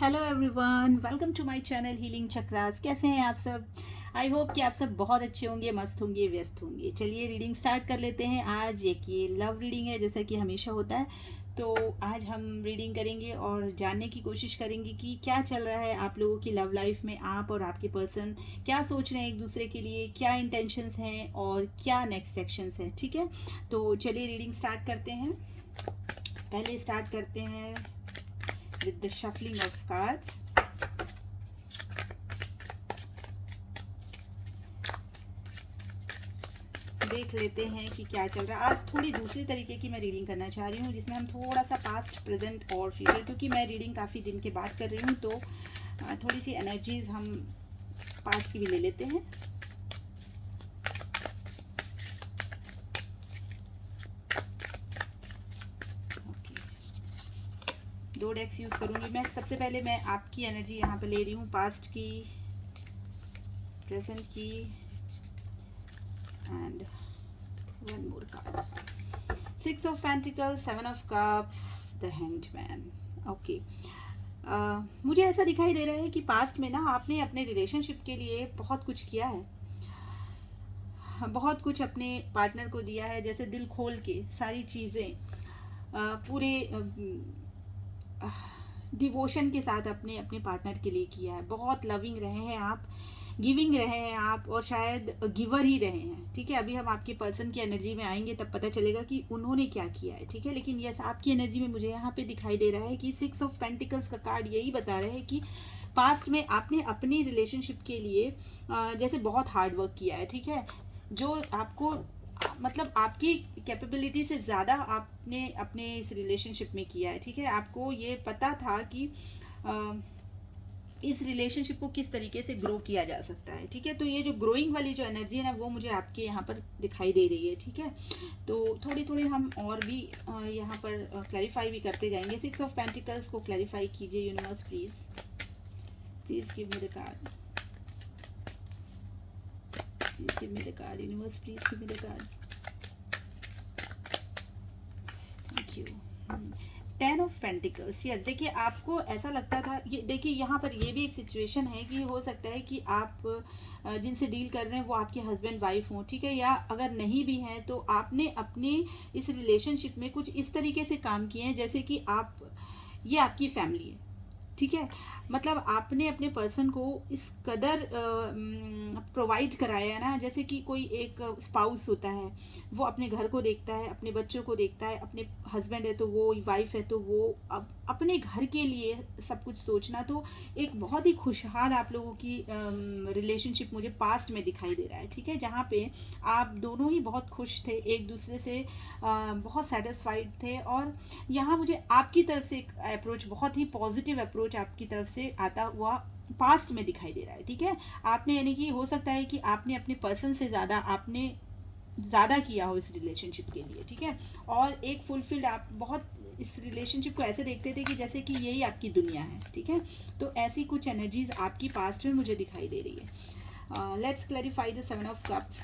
Hello everyone, welcome to my channel healing chakras. कैसे हैं आप सब? आई होप कि आप सब बहुत अच्छे होंगे, मस्त होंगे, व्यस्त होंगे। चलिए रीडिंग स्टार्ट कर लेते हैं। आज एक ये लव रीडिंग है, जैसा कि हमेशा होता है। तो आज हम रीडिंग करेंगे और जानने की कोशिश करेंगे कि क्या चल रहा है आप लोगों की लव लाइफ में। आप और आपके पर्सन क्या सोच रहे हैं एक दूसरे के लिए, क्या इंटेंशंस हैं और क्या नेक्स्ट एक्शंस हैं। ठीक है, तो चलिए रीडिंग स्टार्ट करते हैं। पहले स्टार्ट करते हैं with the shuffling of cards. देख लेते हैं कि क्या चल रहा है। आज थोड़ी दूसरी तरीके की मैं रीडिंग करना चाह रही हूँ, जिसमें हम थोड़ा सा पास्ट, प्रेजेंट और फ्यूचर, क्योंकि मैं रीडिंग काफ़ी दिन के बाद कर रही हूँ, तो थोड़ी सी एनर्जीज हम पास्ट की भी ले लेते हैं। दो डेक्स यूज़ करूँगी मैं। सबसे पहले मैं आपकी एनर्जी यहाँ पे ले रही हूँ, पास्ट की, प्रेजेंट की, and one more card. 6 of Pentacles, 7 of Cups, the Hanged Man. Okay, मुझे ऐसा दिखाई दे रहा है कि पास्ट में ना आपने अपने रिलेशनशिप के लिए बहुत कुछ किया है, बहुत कुछ अपने पार्टनर को दिया है, जैसे दिल खोल के सारी चीज़ें, पूरे डिवोशन के साथ अपने अपने पार्टनर के लिए किया है। बहुत लविंग रहे हैं आप, गिविंग रहे हैं आप, और शायद गिवर ही रहे हैं। ठीक है, अभी हम आपके पर्सन की एनर्जी में आएंगे तब पता चलेगा कि उन्होंने क्या किया है। ठीक है, लेकिन यस, आपकी एनर्जी में मुझे यहाँ पे दिखाई दे रहा है कि 6 of Pentacles का कार्ड यही बता रहा है कि पास्ट में आपने अपनी रिलेशनशिप के लिए जैसे बहुत हार्ड वर्क किया है। ठीक है, जो आपको मतलब आपकी कैपेबिलिटी से ज़्यादा आपने अपने इस रिलेशनशिप में किया है। ठीक है, आपको ये पता था कि इस रिलेशनशिप को किस तरीके से ग्रो किया जा सकता है। ठीक है, तो ये जो ग्रोइंग वाली जो एनर्जी है ना, वो मुझे आपके यहाँ पर दिखाई दे रही है। ठीक है, तो थोड़ी थोड़ी हम और भी यहाँ पर क्लैरिफाई भी करते जाएंगे। 6 of Pentacles को क्लैरिफाई कीजिए universe, please please give me the card, please give me the card universe, please give me the card. Thank you. 10 of Pentacles, yes. देखिए, आपको ऐसा लगता था, ये देखिए यहाँ पर ये भी एक सिचुएशन है कि हो सकता है कि आप जिनसे डील कर रहे हैं वो आपके हस्बैंड वाइफ हों। ठीक है, या अगर नहीं भी हैं तो आपने अपने इस रिलेशनशिप में कुछ इस तरीके से काम किए हैं जैसे कि आप, ये आपकी फैमिली है। ठीक है, मतलब आपने अपने पर्सन को इस कदर प्रोवाइड कराया है ना, जैसे कि कोई एक स्पाउस होता है, वो अपने घर को देखता है, अपने बच्चों को देखता है, अपने हस्बैंड है तो वो, वाइफ है तो वो, अब अपने घर के लिए सब कुछ सोचना। तो एक बहुत ही खुशहाल आप लोगों की रिलेशनशिप मुझे पास्ट में दिखाई दे रहा है। ठीक है, जहाँ पे आप दोनों ही बहुत खुश थे, एक दूसरे से बहुत सेटिस्फाइड थे, और यहाँ मुझे आपकी तरफ से एक अप्रोच, बहुत ही पॉजिटिव अप्रोच आपकी तरफ से आता हुआ पास्ट में दिखाई दे रहा है। ठीक है, आपने, यानी कि हो सकता है कि आपने अपने पर्सन से ज़्यादा आपने ज़्यादा किया हो इस रिलेशनशिप के लिए। ठीक है, और एक फुलफिल्ड, आप बहुत इस रिलेशनशिप को ऐसे देखते थे कि जैसे कि यही आपकी दुनिया है। ठीक है, तो ऐसी कुछ एनर्जीज आपकी पास्ट में मुझे दिखाई दे रही है। Let's clarify the 7 of Cups।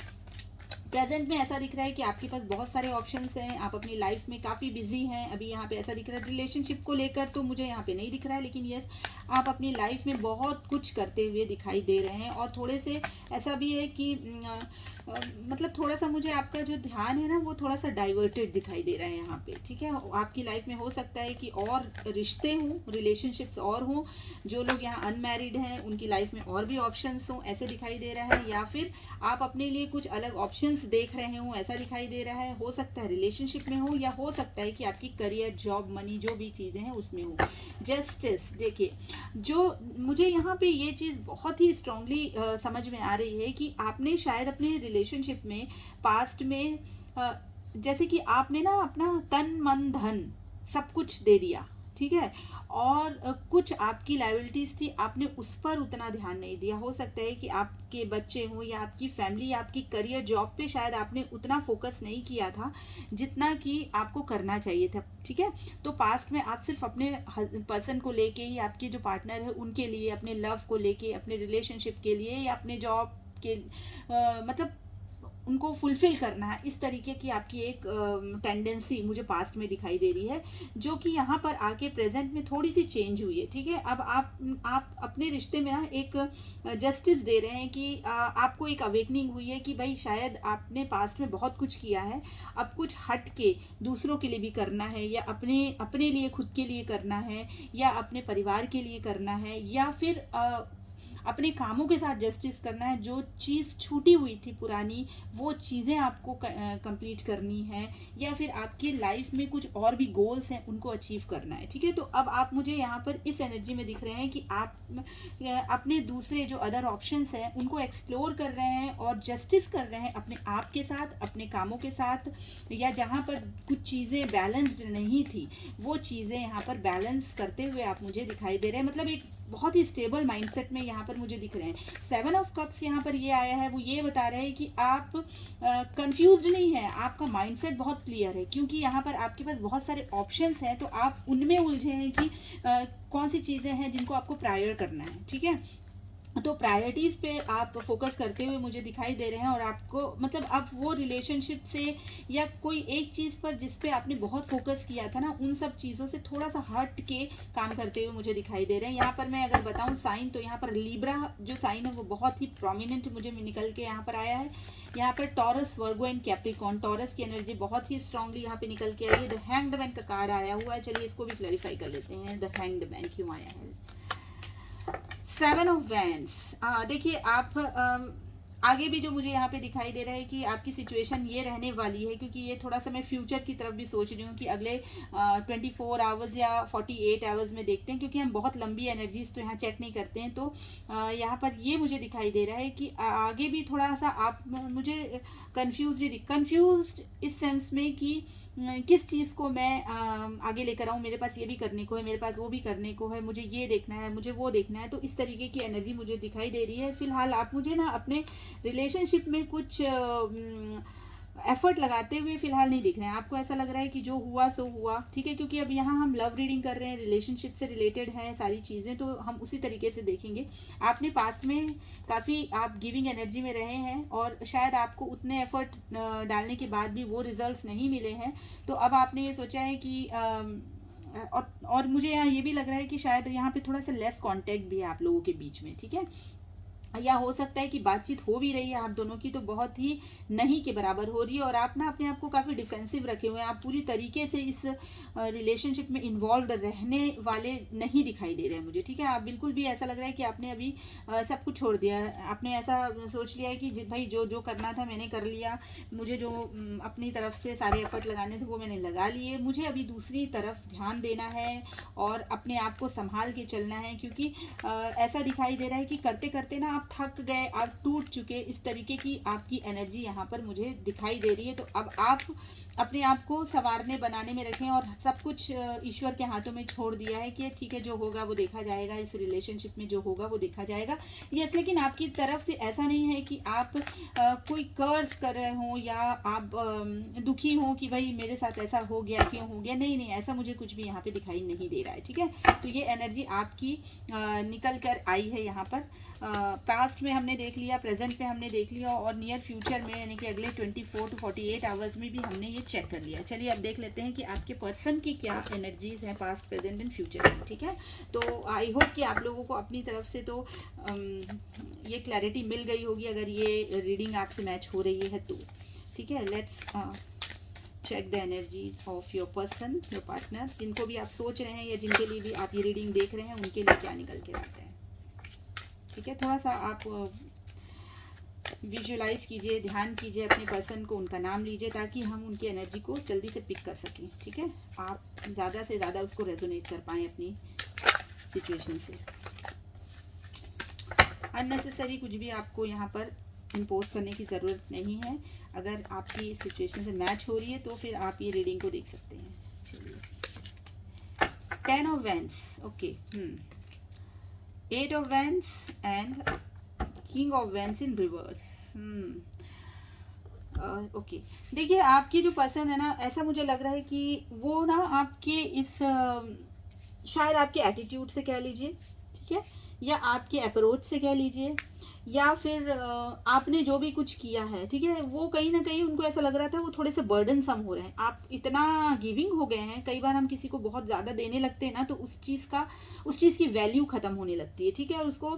Present में ऐसा दिख रहा है कि आपके पास बहुत सारे ऑप्शंस हैं, आप अपनी लाइफ में काफ़ी बिजी हैं। अभी यहाँ पे ऐसा दिख रहा है, रिलेशनशिप को लेकर तो मुझे यहाँ पे नहीं दिख रहा है, लेकिन यस, आप अपनी लाइफ में बहुत कुछ करते हुए दिखाई दे रहे हैं। और थोड़े से ऐसा भी है कि मतलब थोड़ा सा मुझे आपका जो ध्यान है ना, वो थोड़ा सा डाइवर्टेड दिखाई दे रहा है यहाँ पे। ठीक है, आपकी लाइफ में हो सकता है कि और रिश्ते हों, रिलेशनशिप्स और हों, जो लोग यहाँ अनमैरिड हैं उनकी लाइफ में और भी ऑप्शंस हों, ऐसे दिखाई दे रहा है, या फिर आप अपने लिए कुछ अलग ऑप्शंस देख रहे हो, ऐसा दिखाई दे रहा है। हो सकता है रिलेशनशिप में हो, या हो सकता है कि आपकी करियर, जॉब, मनी, जो भी चीज़ें हैं उसमें हो। जस्टिस, देखिए, जो मुझे यहाँ पे ये चीज़ बहुत ही स्ट्रांगली समझ में आ रही है कि आपने शायद अपने रिलेशनशिप में पास्ट में जैसे कि आपने ना अपना तन मन धन सब कुछ दे दिया। ठीक है, और कुछ आपकी लायबिलिटीज थी, आपने उस पर उतना ध्यान नहीं दिया। हो सकता है कि आपके बच्चे हों, या आपकी फैमिली, या आपकी करियर, जॉब पे शायद आपने उतना फोकस नहीं किया था जितना कि आपको करना चाहिए था। ठीक है, तो पास्ट में आप सिर्फ अपने पर्सन को लेके ही, आपके जो पार्टनर है उनके लिए, अपने लव को लेके, अपने रिलेशनशिप के लिए, या अपने जॉब के मतलब उनको फुलफिल करना है, इस तरीके की आपकी एक टेंडेंसी मुझे पास्ट में दिखाई दे रही है, जो कि यहाँ पर आके प्रेजेंट में थोड़ी सी चेंज हुई है। ठीक है, अब आप अपने रिश्ते में ना एक जस्टिस दे रहे हैं कि आपको एक अवेकनिंग हुई है कि भाई शायद आपने पास्ट में बहुत कुछ किया है, अब कुछ हट के दूसरों के लिए भी करना है, या अपने अपने लिए खुद के लिए करना है, या अपने परिवार के लिए करना है, या फिर अपने कामों के साथ जस्टिस करना है। जो चीज़ छूटी हुई थी पुरानी, वो चीज़ें आपको कंप्लीट करनी है, या फिर आपकी लाइफ में कुछ और भी गोल्स हैं उनको अचीव करना है। ठीक है, तो अब आप मुझे यहाँ पर इस एनर्जी में दिख रहे हैं कि आप अपने दूसरे जो अदर ऑप्शंस हैं उनको एक्सप्लोर कर रहे हैं और जस्टिस कर रहे हैं अपने आप के साथ, अपने कामों के साथ, या जहाँ पर कुछ चीज़ें बैलेंस्ड नहीं थी वो चीज़ें यहाँ पर बैलेंस करते हुए आप मुझे दिखाई दे रहे हैं। मतलब एक बहुत ही स्टेबल माइंडसेट में यहाँ पर मुझे दिख रहे हैं। 7 ऑफ कप्स यहाँ पर ये आया है, वो ये बता रहे हैं कि आप कंफ्यूज्ड नहीं है, आपका माइंडसेट बहुत क्लियर है, क्योंकि यहाँ पर आपके पास बहुत सारे ऑप्शंस हैं, तो आप उनमें उलझे हैं कि कौन सी चीज़ें हैं जिनको आपको प्रायर करना है। ठीक है, तो प्रायोरिटीज़ पे आप फोकस करते हुए मुझे दिखाई दे रहे हैं, और आपको मतलब आप वो रिलेशनशिप से या कोई एक चीज़ पर जिस पे आपने बहुत फोकस किया था ना, उन सब चीज़ों से थोड़ा सा हट के काम करते हुए मुझे दिखाई दे रहे हैं। यहाँ पर मैं अगर बताऊँ साइन, तो यहाँ पर लिब्रा जो साइन है वो बहुत ही प्रोमिनेंट मुझे निकल के यहाँ पर आया है। यहाँ पर taurus, Virgo and Capricorn, taurus की एनर्जी बहुत ही स्ट्रांगली यहाँ पे निकल के आई है। द हैंग्ड मैन का कार्ड आया हुआ है, चलिए इसको भी क्लैरिफाई कर लेते हैं, द हैंग्ड मैन क्यों आया है। 7 ऑफ वैंड्स, देखिए आप आगे भी जो मुझे यहाँ पे दिखाई दे रहा है कि आपकी सिचुएशन ये रहने वाली है, क्योंकि ये थोड़ा सा मैं फ्यूचर की तरफ भी सोच रही हूँ कि अगले 24 आवर्स या 48 आवर्स में देखते हैं, क्योंकि हम बहुत लंबी एनर्जीज तो यहाँ चेक नहीं करते हैं। तो यहाँ पर ये मुझे दिखाई दे रहा है कि आगे भी थोड़ा सा आप मुझे कंफ्यूज इस सेंस में कि किस चीज़ को मैं आगे लेकर आऊँ, मेरे पास ये भी करने को है, मेरे पास वो भी करने को है, मुझे ये देखना है, मुझे वो देखना है। तो इस तरीके की एनर्जी मुझे दिखाई दे रही है। फिलहाल आप मुझे ना अपने रिलेशनशिप में कुछ एफर्ट लगाते हुए फिलहाल नहीं दिख रहे हैं। आपको ऐसा लग रहा है कि जो हुआ सो हुआ, ठीक है, क्योंकि अब यहाँ हम लव रीडिंग कर रहे हैं, रिलेशनशिप से रिलेटेड है सारी चीज़ें, तो हम उसी तरीके से देखेंगे। आपने पास्ट में काफ़ी आप गिविंग एनर्जी में रहे हैं, और शायद आपको उतने एफर्ट डालने के बाद भी वो रिजल्ट्स नहीं मिले हैं। तो अब आपने ये सोचा है कि और मुझे यहाँ ये भी लग रहा है कि शायद यहाँ पे थोड़ा सा लेस कांटेक्ट भी है आप लोगों के बीच में। ठीक है, या हो सकता है कि बातचीत हो भी रही है आप दोनों की, तो बहुत ही नहीं के बराबर हो रही है, और आप ना अपने आप को काफ़ी डिफेंसिव रखे हुए हैं। आप पूरी तरीके से इस रिलेशनशिप में इन्वॉल्व रहने वाले नहीं दिखाई दे रहे हैं मुझे। ठीक है, आप बिल्कुल भी ऐसा लग रहा है कि आपने अभी सब कुछ छोड़ दिया है। आपने ऐसा सोच लिया है कि भाई जो जो करना था मैंने कर लिया, मुझे जो अपनी तरफ से सारे एफर्ट लगाने थे वो मैंने लगा लिए, मुझे अभी दूसरी तरफ ध्यान देना है और अपने आप को संभाल के चलना है। क्योंकि ऐसा दिखाई दे रहा है कि करते करते ना आप थक गए, आप टूट चुके, इस तरीके की आपकी एनर्जी यहाँ पर मुझे दिखाई दे रही है। तो अब आप अपने आप को संवारने बनाने में रखें, और सब कुछ ईश्वर के हाथों में छोड़ दिया है कि ठीक है जो होगा वो देखा जाएगा, इस रिलेशनशिप में जो होगा वो देखा जाएगा। यस, लेकिन आपकी तरफ से ऐसा नहीं है कि आप कोई कर्ज कर रहे हो, या आप दुखी हो कि भाई मेरे साथ ऐसा हो गया, क्यों हो गया। नहीं नहीं, ऐसा मुझे कुछ भी यहाँ पे दिखाई नहीं दे रहा है। ठीक है, तो ये एनर्जी आपकी निकल कर आई है यहाँ पर। पास्ट में हमने देख लिया, प्रेजेंट में हमने देख लिया, और नियर फ्यूचर में यानी कि अगले 24 to 48 आवर्स में भी हमने ये चेक कर लिया। चलिए अब देख लेते हैं कि आपके पर्सन की क्या एनर्जीज हैं पास्ट, प्रेजेंट एंड फ्यूचर में। ठीक है, तो आई होप कि आप लोगों को अपनी तरफ से तो ये क्लैरिटी मिल गई होगी, अगर ये रीडिंग आपसे मैच हो रही है तो। ठीक है, let's check the energy of your person, your partner, जिनको भी आप सोच रहे हैं या जिनके लिए भी आप ये रीडिंग देख रहे हैं, उनके लिए क्या निकल के आता है। ठीक है, थोड़ा सा आप विजुलाइज कीजिए, ध्यान कीजिए अपने पर्सन को, उनका नाम लीजिए, ताकि हम उनकी एनर्जी को जल्दी से पिक कर सकें। ठीक है, आप ज़्यादा से ज़्यादा उसको रेजोनेट कर पाएँ अपनी सिचुएशन से। अननेसेसरी कुछ भी आपको यहाँ पर इम्पोज करने की ज़रूरत नहीं है। अगर आपकी सिचुएशन से मैच हो रही है तो फिर आप ये रीडिंग को देख सकते हैं। चलिए, 10 of wands, okay, 8 of Wands and King of Wands in reverse। Okay, देखिए आपकी जो पर्सन है ना, ऐसा मुझे लग रहा है कि वो ना आपके इस शायद आपके एटीट्यूड से कह लीजिए, ठीक है, या आपके अप्रोच से कह लीजिए, या फिर आपने जो भी कुछ किया है, ठीक है, वो कहीं ना कहीं उनको ऐसा लग रहा था वो थोड़े से बर्डन सम हो रहे हैं। आप इतना गिविंग हो गए हैं, कई बार हम किसी को बहुत ज़्यादा देने लगते हैं ना, तो उस चीज़ की वैल्यू ख़त्म होने लगती है, ठीक है। और उसको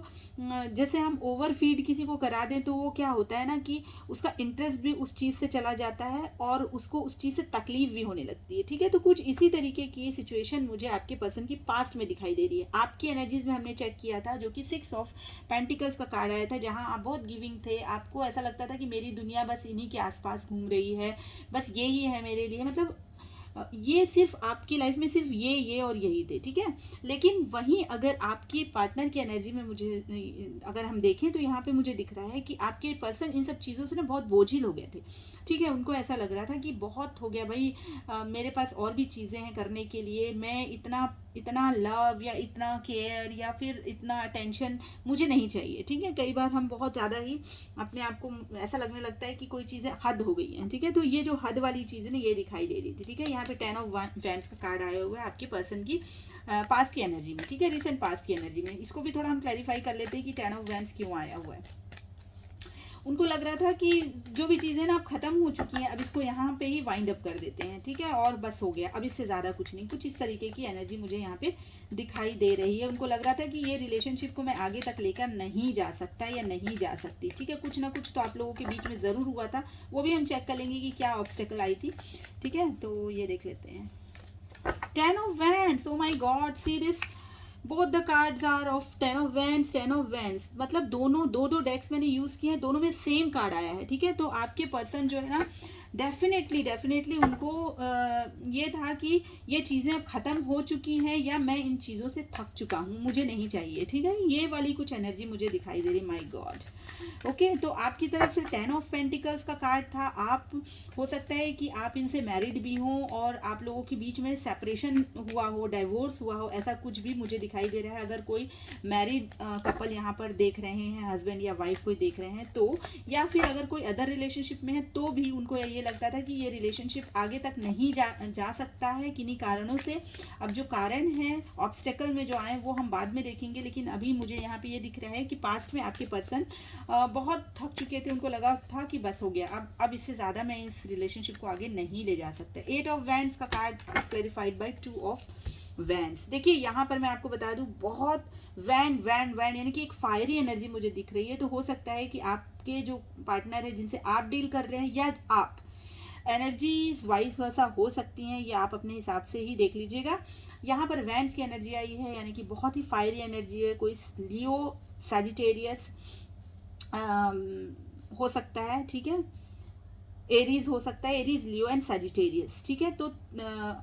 जैसे हम ओवर फीड किसी को करा दें तो वो क्या होता है ना कि उसका इंटरेस्ट भी उस चीज़ से चला जाता है और उसको उस चीज़ से तकलीफ भी होने लगती है, ठीक है। तो कुछ इसी तरीके की सिचुएशन मुझे आपके पर्सन की पास्ट में दिखाई दे रही है। आपकी एनर्जीज में हमने चेक किया था, जो कि 6 ऑफ पेंटिकल्स का कार्ड आया था, जहां आप बहुत गिविंग थे। आपको ऐसा लगता था कि मेरी दुनिया बस इन्हीं के आसपास घूम रही है, बस यही है मेरे लिए, मतलब ये सिर्फ आपकी लाइफ में सिर्फ ये और यही थे, ठीक है। लेकिन वहीं अगर आपकी पार्टनर की एनर्जी में मुझे अगर हम देखें तो यहाँ पे मुझे दिख रहा है कि आपके पर्सन इन सब चीज़ों से ना बहुत बोझिल हो गए थे, ठीक है। उनको ऐसा लग रहा था कि बहुत हो गया भाई, मेरे पास और भी चीज़ें हैं करने के लिए, मैं इतना लव या इतना केयर या फिर इतना अटेंशन मुझे नहीं चाहिए, ठीक है। कई बार हम बहुत ज़्यादा ही अपने आप को ऐसा लगने लगता है कि कोई चीज़ें हद हो गई हैं, ठीक है। तो ये जो हद वाली चीज़ें ना ये दिखाई दे रही थी, ठीक है। यहाँ पे 10 ऑफ वैंड्स का कार्ड आया हुआ है आपके पर्सन की पास्ट की एनर्जी में, ठीक है, रिसेंट पास्ट की एनर्जी में। इसको भी थोड़ा हम क्लैरिफाई कर लेते हैं कि 10 ऑफ वैंड्स क्यों आया हुआ है। उनको लग रहा था कि जो भी चीज़ें ना अब ख़त्म हो चुकी हैं, अब इसको यहाँ पे ही वाइंड अप कर देते हैं, ठीक है, और बस हो गया, अब इससे ज़्यादा कुछ नहीं। कुछ इस तरीके की एनर्जी मुझे यहाँ पे दिखाई दे रही है। उनको लग रहा था कि ये रिलेशनशिप को मैं आगे तक लेकर नहीं जा सकता या नहीं जा सकती, ठीक है। कुछ ना कुछ तो आप लोगों के बीच में ज़रूर हुआ था, वो भी हम चेक कर लेंगे कि क्या ऑब्स्टेकल आई थी, ठीक है। तो ये देख लेते हैं 10 of wands. Oh my god, see this, both the cards are of 10 of wands, 10 of wands, मतलब दोनों दो डेक्स मैंने यूज़ किए हैं, दोनों में सेम कार्ड आया है, ठीक है। तो आपके पर्सन जो है ना डेफिनेटली उनको ये था कि ये चीज़ें अब ख़त्म हो चुकी हैं या मैं इन चीज़ों से थक चुका हूँ, मुझे नहीं चाहिए, ठीक है। ये वाली कुछ एनर्जी मुझे दिखाई दे रही, माय गॉड। ओके, तो आपकी तरफ से 10 ऑफ पेंटिकल्स का कार्ड था। आप हो सकता है कि आप इनसे मैरिड भी हों और आप लोगों के बीच में सेपरेशन हुआ हो, डाइवोर्स हुआ हो, ऐसा कुछ भी मुझे दिखाई दे रहा है। अगर कोई मैरिड कपल यहाँ पर देख रहे हैं, हस्बैंड या वाइफ कोई देख रहे हैं तो, या फिर अगर कोई अदर रिलेशनशिप में है तो भी उनको ये लगता था कि ये रिलेशनशिप आगे तक नहीं जा सकता है किन्हीं कारणों से। अब जो कारण है ऑब्स्टेकल में जो आए वो हम बाद में देखेंगे, लेकिन अभी मुझे यहाँ पे ये दिख रहा है कि पास्ट में आपके पर्सन बहुत थक चुके थे। उनको लगा था कि बस हो गया, अब इससे ज़्यादा मैं इस रिलेशनशिप को आगे नहीं ले जा सकता। 8 ऑफ वैंड्स का card is clarified by 2 of wands. देखिए यहाँ पर मैं आपको बता दूं, बहुत वैंड यानी कि एक फायरी एनर्जी मुझे दिख रही है। तो हो सकता है कि आपके जो पार्टनर है जिनसे आप डील कर रहे हैं या आप, एनर्जीज वाइस वर्सा हो सकती हैं, ये आप अपने हिसाब से ही देख लीजिएगा। यहाँ पर वैंड्स की एनर्जी आई है, यानी कि बहुत ही फायरी एनर्जी है। कोई लियो, सैजिटेरियस हो सकता है, ठीक है, एरीज हो सकता है, एरीज, लियो एंड सैजिटेरियस, ठीक है। तो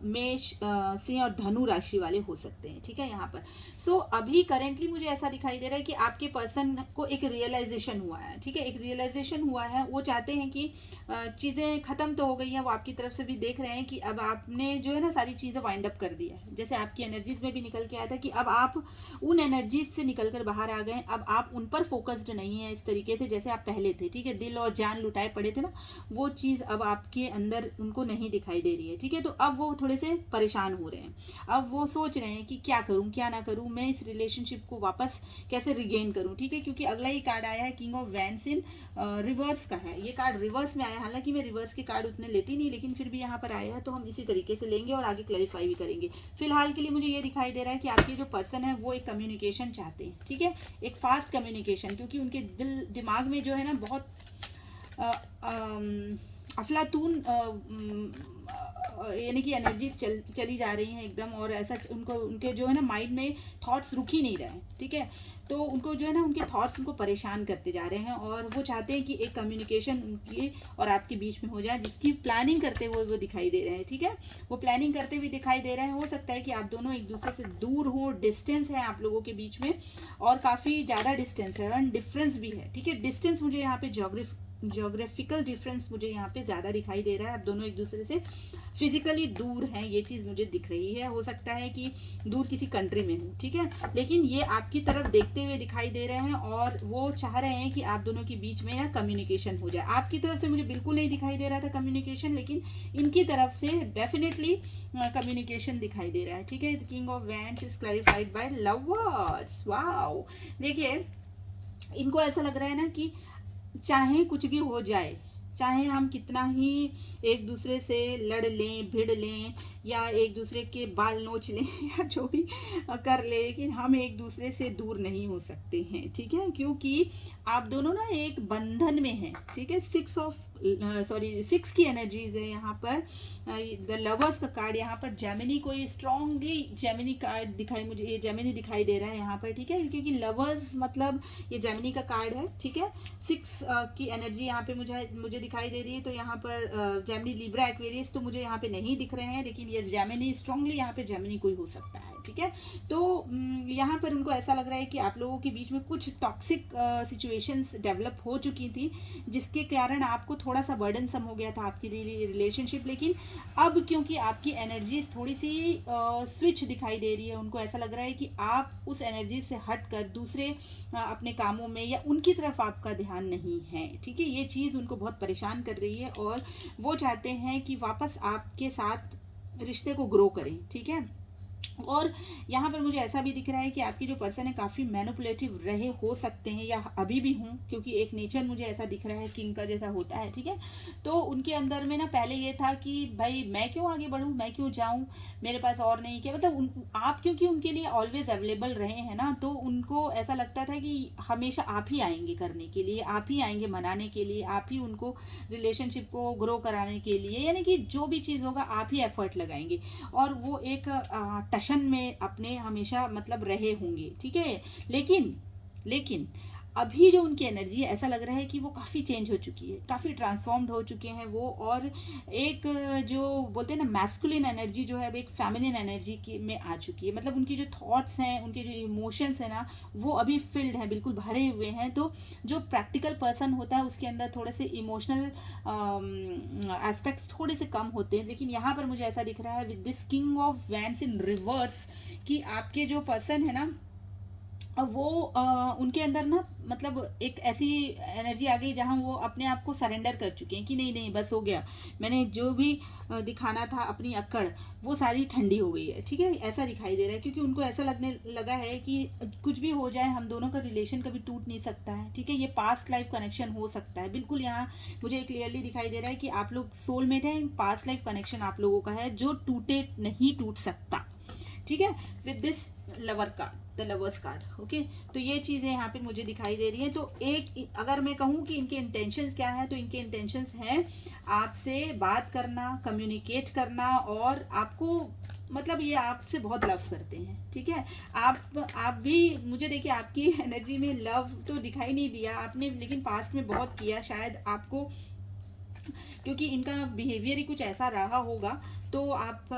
मेष, सिंह और धनु राशि वाले हो सकते हैं, ठीक है। यहाँ पर अभी करेंटली मुझे ऐसा दिखाई दे रहा है कि आपके पर्सन को एक रियलाइजेशन हुआ है, ठीक है, एक रियलाइजेशन हुआ है। वो चाहते हैं कि चीज़ें ख़त्म तो हो गई हैं, वो आपकी तरफ से भी देख रहे हैं कि अब आपने जो है ना सारी चीज़ें वाइंड अप कर दिया है। जैसे आपकी एनर्जीज में भी निकल के आया था कि अब आप उन एनर्जीज से निकल कर बाहर आ गए, अब आप उन पर फोकस्ड नहीं है इस तरीके से जैसे आप पहले थे, ठीक है। दिल और जान लुटाए पड़े थे ना, वो चीज़ अब आपके अंदर उनको नहीं दिखाई दे रही है, ठीक है। तो अब वो थोड़े से परेशान हो रहे हैं। अब वो सोच रहे हैं कि क्या करूं क्या ना करूं, मैं इस रिलेशनशिप को वापस कैसे रिगेन करूं, ठीक है। क्योंकि अगला ही कार्ड आया है king of wands in reverse का है। ये कार्ड रिवर्स में आया, हालांकि मैं रिवर्स के कार्ड उतने लेती नहीं, लेकिन फिर भी यहाँ पर आया है तो हम इसी तरीके से लेंगे और आगे क्लैरिफाई भी करेंगे। फिलहाल के लिए मुझे ये दिखाई दे रहा है कि आपके जो पर्सन है वो एक कम्युनिकेशन चाहते हैं, ठीक है, एक फास्ट कम्युनिकेशन। क्योंकि उनके दिमाग में जो है ना बहुत अफलातून यानी कि एनर्जीज चली जा रही हैं एकदम, और ऐसा उनके जो है ना माइंड में थॉट्स रुक ही नहीं रहे, ठीक है। तो उनको जो है ना उनके थॉट्स उनको परेशान करते जा रहे हैं और वो चाहते हैं कि एक कम्युनिकेशन उनकी और आपके बीच में हो जाए, जिसकी प्लानिंग करते हुए वो दिखाई दे रहे हैं, ठीक है। वो प्लानिंग करते हुए दिखाई दे रहे हैं। हो सकता है कि आप दोनों एक दूसरे से दूर हो, डिस्टेंस है आप लोगों के बीच में और काफ़ी ज़्यादा डिस्टेंस है एंड डिफरेंस भी है, ठीक है। डिस्टेंस मुझे यहाँ पे ज्योग्राफिकल डिफरेंस मुझे यहाँ पे ज़्यादा दिखाई दे रहा है। आप दोनों एक दूसरे से फिजिकली दूर हैं, ये चीज़ मुझे दिख रही है। हो सकता है कि दूर किसी कंट्री में हूँ, ठीक है, लेकिन ये आपकी तरफ देखते हुए दिखाई दे रहे हैं और वो चाह रहे हैं कि आप दोनों के बीच में ना कम्युनिकेशन हो जाए। आपकी तरफ से मुझे बिल्कुल नहीं दिखाई दे रहा था कम्युनिकेशन, लेकिन इनकी तरफ से डेफिनेटली कम्युनिकेशन दिखाई दे रहा है, ठीक है। King of wands is clarified by lovers. Wow, देखिए इनको ऐसा लग रहा है ना कि चाहे कुछ भी हो जाए, चाहे हम कितना ही एक दूसरे से लड़ लें, भिड़ लें, या एक दूसरे के बाल नोच लें या जो भी कर ले, लेकिन हम एक दूसरे से दूर नहीं हो सकते हैं, ठीक है, क्योंकि आप दोनों ना एक बंधन में हैं, ठीक है। 6 की एनर्जीज है यहाँ पर। द लवर्स का कार्ड यहाँ पर जेमिनी, कोई स्ट्रांगली जेमिनी कार्ड दिखाई, मुझे ये जेमिनी दिखाई दे रहा है यहाँ पर, ठीक है, क्योंकि लवर्स मतलब ये जेमिनी का कार्ड है, ठीक है। 6 की एनर्जी यहाँ पे मुझे दिखाई दे रही है। तो यहाँ पर जेमिनी, लिब्रा, एक्वेरियस तो मुझे यहाँ पे नहीं दिख रहे हैं, लेकिन ये जेमिनी, स्ट्रांगली यहाँ पे जेमिनी कोई हो सकता है, ठीक है। तो यहाँ पर उनको ऐसा लग रहा है कि आप लोगों के बीच में कुछ टॉक्सिक सिचुएशंस डेवलप हो चुकी थी, जिसके कारण आपको थोड़ा सा बर्डनसम हो गया था आपकी रिलेशनशिप। लेकिन अब क्योंकि आपकी एनर्जीज थोड़ी सी स्विच दिखाई दे रही है, उनको ऐसा लग रहा है कि आप उस एनर्जी से हट कर दूसरे अपने कामों में या उनकी तरफ आपका ध्यान नहीं है, ठीक है। ये चीज़ उनको बहुत परेशान कर रही है और वो चाहते हैं कि वापस आपके साथ रिश्ते को ग्रो करें, ठीक है। और यहाँ पर मुझे ऐसा भी दिख रहा है कि आपकी जो पर्सन है काफ़ी मैनिपुलेटिव रहे हो सकते हैं, या अभी भी हूँ, क्योंकि एक नेचर मुझे ऐसा दिख रहा है किंग का जैसा होता है, ठीक है। तो उनके अंदर में ना पहले ये था कि भाई मैं क्यों आगे बढ़ूँ, मैं क्यों जाऊँ, मेरे पास और नहीं क्या, मतलब आप क्योंकि उनके लिए ऑलवेज अवेलेबल रहे हैं ना, तो उनको ऐसा लगता था कि हमेशा आप ही आएंगे करने के लिए, आप ही आएंगे मनाने के लिए, आप ही उनको रिलेशनशिप को ग्रो कराने के लिए, यानी कि जो भी चीज़ होगा आप ही एफर्ट लगाएंगे। और वो एक टशन में अपने हमेशा मतलब रहे होंगे, ठीक है। लेकिन अभी जो उनकी एनर्जी है, ऐसा लग रहा है कि वो काफ़ी चेंज हो चुकी है, काफ़ी ट्रांसफॉर्म्ड हो चुके हैं वो। और एक जो बोलते हैं ना मैस्कुलिन एनर्जी जो है, अब एक फेमिनिन एनर्जी की में आ चुकी है। मतलब उनकी जो थॉट्स हैं, उनके जो इमोशंस हैं ना, वो अभी फिल्ड हैं, बिल्कुल भरे हुए हैं। तो जो प्रैक्टिकल पर्सन होता है उसके अंदर थोड़े से इमोशनल एस्पेक्ट्स थोड़े से कम होते हैं। लेकिन यहाँ पर मुझे ऐसा दिख रहा है with this king of wands in reverse कि आपके जो पर्सन है ना, वो उनके अंदर ना मतलब एक ऐसी एनर्जी आ गई जहाँ वो अपने आप को सरेंडर कर चुके हैं कि नहीं नहीं बस हो गया, मैंने जो भी दिखाना था अपनी अक्कड़, वो सारी ठंडी हो गई है, ठीक है। ऐसा दिखाई दे रहा है क्योंकि उनको ऐसा लगने लगा है कि कुछ भी हो जाए हम दोनों का रिलेशन कभी टूट नहीं सकता है, ठीक है। ये पास्ट लाइफ कनेक्शन हो सकता है, बिल्कुल यहाँ मुझे क्लियरली दिखाई दे रहा है कि आप लोग सोलमेट हैं, पास्ट लाइफ कनेक्शन आप लोगों का है जो टूट सकता, ठीक है। With this lover card, the lovers card, okay. तो ये चीज़ें यहाँ पे मुझे दिखाई दे रही हैं। तो एक अगर मैं कहूँ कि इनके इंटेंशंस क्या है, तो इनके इंटेंशंस हैं आपसे बात करना, कम्युनिकेट करना, और आपको मतलब ये आपसे बहुत लव करते हैं, ठीक है। आप भी मुझे देखिए आपकी एनर्जी में लव तो दिखाई नहीं दिया आपने, लेकिन पास्ट में बहुत किया शायद आपको, क्योंकि इनका बिहेवियर ही कुछ ऐसा रहा होगा। तो आप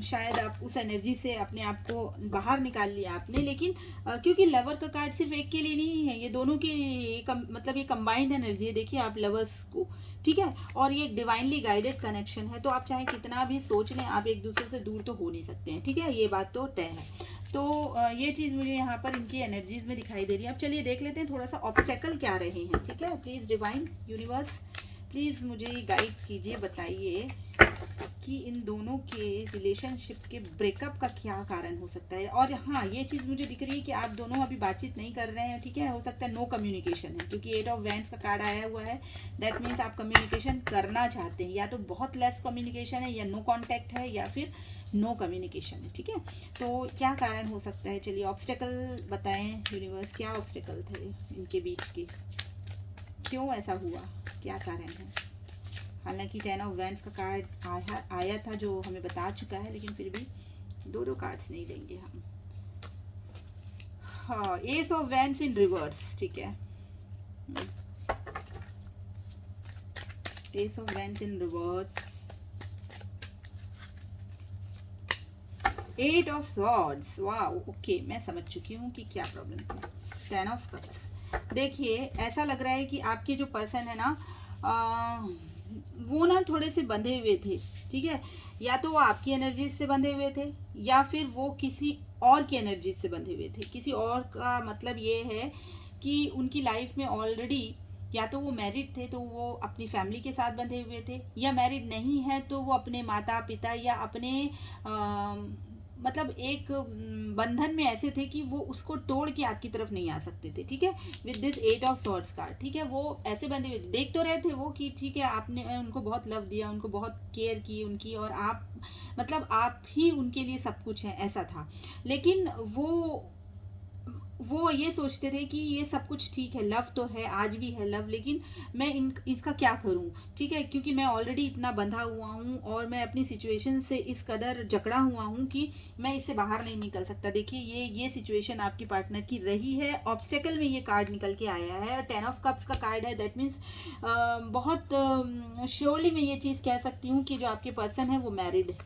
शायद आप उस एनर्जी से अपने आप को बाहर निकाल लिया आपने। लेकिन क्योंकि लवर का कार्ड सिर्फ एक के लिए नहीं है, ये दोनों की मतलब ये कंबाइंड एनर्जी है, देखिए आप लवर्स को, ठीक है। और ये एक डिवाइनली गाइडेड कनेक्शन है। तो आप चाहे कितना भी सोच लें, आप एक दूसरे से दूर तो हो नहीं सकते हैं, ठीक है, ये बात तो तय है। तो ये चीज़ मुझे यहाँ पर इनकी एनर्जीज में दिखाई दे रही है। अब चलिए देख लेते हैं थोड़ा सा ऑब्स्टेकल क्या रहे हैं, ठीक है। प्लीज़ डिवाइन यूनिवर्स प्लीज़ मुझे गाइड कीजिए, बताइए कि इन दोनों के रिलेशनशिप के ब्रेकअप का क्या कारण हो सकता है। और हाँ, ये चीज़ मुझे दिख रही है कि आप दोनों अभी बातचीत नहीं कर रहे हैं, ठीक है। हो सकता है नो कम्युनिकेशन है, क्योंकि 8 ऑफ वैंड्स का कार्ड आया हुआ है। दैट मीन्स आप कम्युनिकेशन करना चाहते हैं, या तो बहुत लेस कम्युनिकेशन है, या नो कॉन्टैक्ट है, या फिर नो कम्युनिकेशन है, ठीक है। तो क्या कारण हो सकता है, चलिए ऑब्स्टेकल बताएं यूनिवर्स, क्या ऑब्स्टेकल थे इनके बीच के, क्यों ऐसा हुआ, क्या कारण है। हालांकि 10 ऑफ वैंड्स का कार्ड आया था जो हमें बता चुका है, लेकिन फिर भी दो कार्ड्स नहीं देंगे हम। हाँ, S of wands in reverse, ठीक है, S of wands in reverse, 8 of swords, wow, okay, मैं समझ चुकी हूँ कि क्या प्रॉब्लम थी। 10 ऑफ कप्स, देखिए ऐसा लग रहा है कि आपके जो पर्सन है ना, वो ना थोड़े से बंधे हुए थे, ठीक है। या तो वो आपकी एनर्जी से बंधे हुए थे, या फिर वो किसी और की एनर्जी से बंधे हुए थे। किसी और का मतलब ये है कि उनकी लाइफ में ऑलरेडी या तो वो मैरिड थे तो वो अपनी फैमिली के साथ बंधे हुए थे, या मैरिड नहीं है तो वो अपने माता पिता या अपने मतलब एक बंधन में ऐसे थे कि वो उसको तोड़ के आपकी तरफ नहीं आ सकते थे, ठीक है। With this 8 of swords card, ठीक है, वो ऐसे बंधे हुए देख तो रहे थे वो कि ठीक है आपने उनको बहुत लव दिया, उनको बहुत केयर की उनकी, और आप मतलब आप ही उनके लिए सब कुछ है, ऐसा था। लेकिन वो ये सोचते थे कि ये सब कुछ ठीक है, लव तो है, आज भी है लव, लेकिन मैं इसका क्या करूं, ठीक है, क्योंकि मैं ऑलरेडी इतना बंधा हुआ हूं और मैं अपनी सिचुएशन से इस कदर जकड़ा हुआ हूं कि मैं इससे बाहर नहीं निकल सकता। देखिए ये सिचुएशन आपकी पार्टनर की रही है। ऑब्स्टेकल में ये कार्ड निकल के आया है, 10 ऑफ कप्स का कार्ड है। दैट मीन्स बहुत श्योरली मैं ये चीज़ कह सकती हूँ कि जो आपके पर्सन है वो मैरिड है,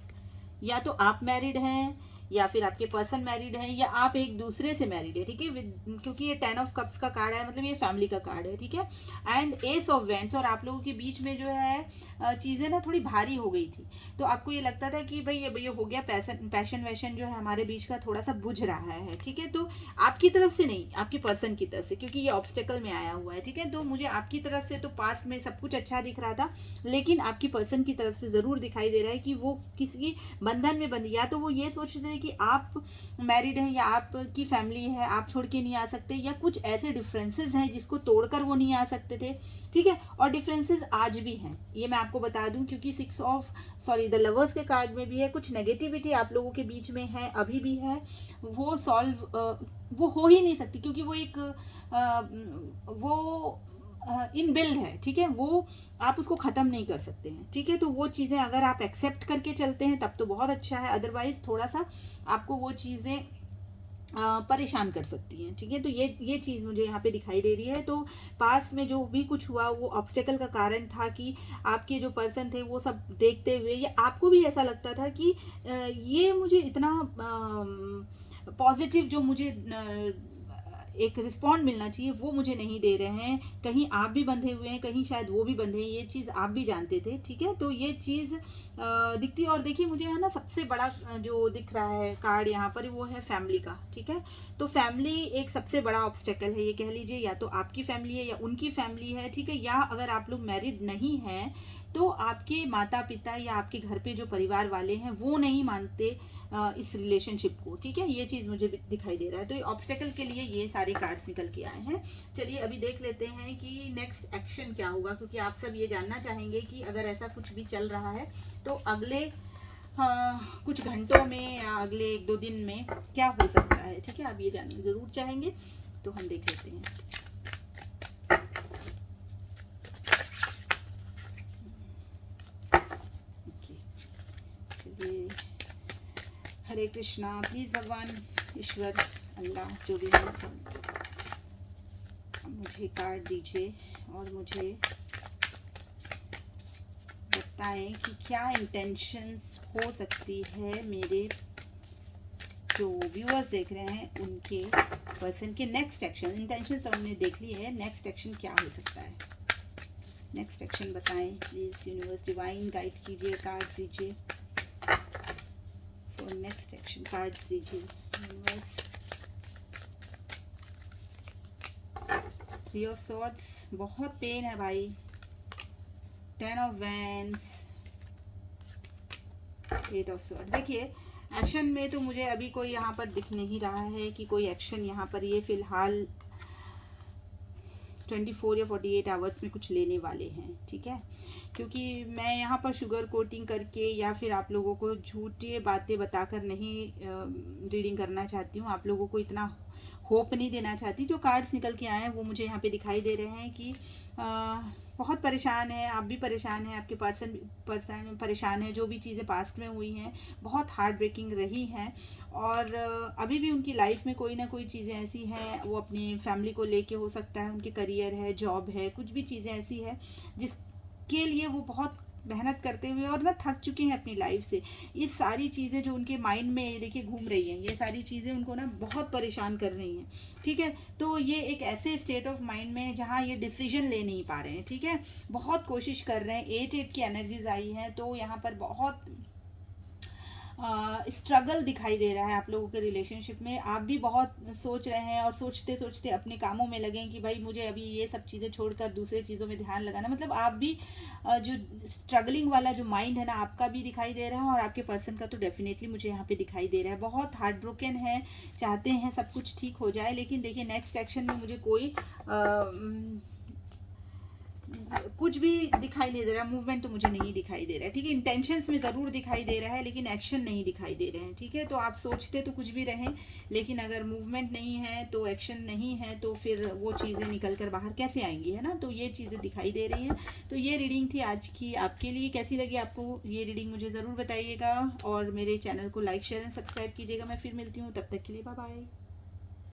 या तो आप मैरिड हैं, या फिर आपके पर्सन मैरिड है, या आप एक दूसरे से मैरिड है, ठीक है। क्योंकि ये 10 ऑफ कप्स का कार्ड है, मतलब ये फैमिली का कार्ड है, ठीक है। एंड एस ऑफ वेंट्स, और आप लोगों के बीच में जो है चीज़ें ना थोड़ी भारी हो गई थी, तो आपको ये लगता था कि भाई ये हो गया, पैशन वैशन जो है हमारे बीच का थोड़ा सा बुझ रहा है, ठीक है। तो आपकी तरफ से नहीं, आपके पर्सन की तरफ से, क्योंकि ये ऑब्स्टेकल में आया हुआ है, ठीक है। तो मुझे आपकी तरफ से तो पास्ट में सब कुछ अच्छा दिख रहा था, लेकिन आपकी पर्सन की तरफ से ज़रूर दिखाई दे रहा है कि वो किसी बंधन में बंधी, या तो वो ये सोचते थे कि आप मैरिड हैं या आपकी फैमिली है, आप छोड़ के नहीं आ सकते, या कुछ ऐसे डिफरेंसेस हैं जिसको तोड़कर वो नहीं आ सकते थे, ठीक है। और डिफरेंसेस आज भी हैं, ये मैं आपको बता दूं, क्योंकि द लवर्स के कार्ड में भी है, कुछ नेगेटिविटी आप लोगों के बीच में है, अभी भी है। वो वो हो ही नहीं सकती, क्योंकि वो एक वो इन बिल्ड है, ठीक है। वो आप उसको ख़त्म नहीं कर सकते हैं, ठीक है। तो वो चीज़ें अगर आप एक्सेप्ट करके चलते हैं तब तो बहुत अच्छा है, अदरवाइज थोड़ा सा आपको वो चीज़ें परेशान कर सकती हैं, ठीक है। तो ये चीज़ मुझे यहाँ पे दिखाई दे रही है। तो पास में जो भी कुछ हुआ वो ऑब्स्टेकल का कारण था कि आपके जो पर्सन थे वो सब देखते हुए, या आपको भी ऐसा लगता था कि ये मुझे इतना पॉजिटिव जो मुझे एक रिस्पॉन्ड मिलना चाहिए वो मुझे नहीं दे रहे हैं, कहीं आप भी बंधे हुए हैं, कहीं शायद वो भी बंधे हैं, ये चीज़ आप भी जानते थे, ठीक है। तो ये चीज़ दिखती है। और देखिए मुझे है ना सबसे बड़ा जो दिख रहा है कार्ड यहाँ पर, वो है फैमिली का, ठीक है। तो फैमिली एक सबसे बड़ा ऑब्स्टेकल है, ये कह लीजिए, या तो आपकी फैमिली है या उनकी फैमिली है, ठीक है। या अगर आप लोग मैरिड नहीं हैं तो आपके माता पिता या आपके घर पे जो परिवार वाले हैं वो नहीं मानते इस रिलेशनशिप को, ठीक है। ये चीज़ मुझे दिखाई दे रहा है। तो ये ऑब्स्टेकल के लिए ये सारे कार्ड्स निकल के आए हैं। चलिए अभी देख लेते हैं कि नेक्स्ट एक्शन क्या होगा, क्योंकि आप सब ये जानना चाहेंगे कि अगर ऐसा कुछ भी चल रहा है तो अगले कुछ घंटों में या अगले 1-2 दिन में क्या हो सकता है, ठीक है। आप ये जानना ज़रूर चाहेंगे, तो हम देख लेते हैं। हरे कृष्णा। प्लीज़ भगवान ईश्वर अल्लाह जो भी है मुझे कार्ड दीजिए और मुझे बताएं कि क्या इंटेंशंस हो सकती है मेरे जो व्यूअर्स देख रहे हैं उनके पर्सन के नेक्स्ट एक्शन। इंटेंशंस तो हमने देख ली है, नेक्स्ट एक्शन क्या हो सकता है। नेक्स्ट एक्शन बताएं प्लीज़। यूनिवर्स डिवाइन गाइड कीजिए, कार्ड दीजिए और नेक्स्ट एक्शन कार्ड दीजिए यूनिवर्स। 3 ऑफ सॉर्ड्स, बहुत पेन है भाई। 10 ऑफ वैंड्स, 8 ऑफ सॉर्ड्स। देखिए एक्शन में तो मुझे अभी कोई यहाँ पर दिख नहीं रहा है कि कोई एक्शन यहाँ पर ये फिलहाल 24 या 48 आवर्स में कुछ लेने वाले हैं, ठीक है। क्योंकि मैं यहाँ पर शुगर कोटिंग करके या फिर आप लोगों को झूठी बातें बताकर नहीं रीडिंग करना चाहती हूँ, आप लोगों को इतना होप नहीं देना चाहती। जो कार्ड्स निकल के आए हैं वो मुझे यहाँ पे दिखाई दे रहे हैं कि बहुत परेशान है, आप भी परेशान हैं, आपके पर्सन परेशान है। जो भी चीज़ें पास्ट में हुई हैं बहुत हार्ट ब्रेकिंग रही हैं, और अभी भी उनकी लाइफ में कोई ना कोई चीज़ें ऐसी हैं, वो अपनी फैमिली को लेके हो सकता है, उनके करियर है, जॉब है, कुछ भी चीज़ें ऐसी है जिसके लिए वो बहुत मेहनत करते हुए और ना थक चुके हैं अपनी लाइफ से। ये सारी चीज़ें जो उनके माइंड में देखिए घूम रही हैं, ये सारी चीज़ें उनको ना बहुत परेशान कर रही हैं। ठीक है, तो ये एक ऐसे स्टेट ऑफ माइंड में है जहाँ ये डिसीजन ले नहीं पा रहे हैं। ठीक है, बहुत कोशिश कर रहे हैं। 8 की एनर्जीज आई हैं, तो यहाँ पर बहुत स्ट्रगल दिखाई दे रहा है आप लोगों के रिलेशनशिप में। आप भी बहुत सोच रहे हैं और सोचते सोचते अपने कामों में लगे कि भाई मुझे अभी ये सब चीज़ें छोड़कर दूसरे चीज़ों में ध्यान लगाना, मतलब आप भी जो स्ट्रगलिंग वाला जो माइंड है ना आपका भी दिखाई दे रहा है, और आपके पर्सन का तो डेफिनेटली मुझे यहाँ पे दिखाई दे रहा है। बहुत हार्ट ब्रोकन है, चाहते हैं सब कुछ ठीक हो जाए, लेकिन देखिए नेक्स्ट एक्शन में मुझे कोई कुछ भी दिखाई नहीं दे रहा, मूवमेंट तो मुझे नहीं दिखाई दे रहा है। ठीक है, इंटेंशंस में ज़रूर दिखाई दे रहा है, लेकिन एक्शन नहीं दिखाई दे रहे हैं। ठीक है, तो आप सोचते तो कुछ भी रहें, लेकिन अगर मूवमेंट नहीं है तो एक्शन नहीं है, तो फिर वो चीज़ें निकल कर बाहर कैसे आएंगी, है ना। तो ये चीज़ें दिखाई दे रही हैं। तो ये रीडिंग थी आज की आपके लिए। कैसी लगी आपको ये रीडिंग मुझे ज़रूर बताइएगा, और मेरे चैनल को लाइक शेयर एंड सब्सक्राइब कीजिएगा। मैं फिर मिलती हूँ, तब तक के लिए बाय बाय।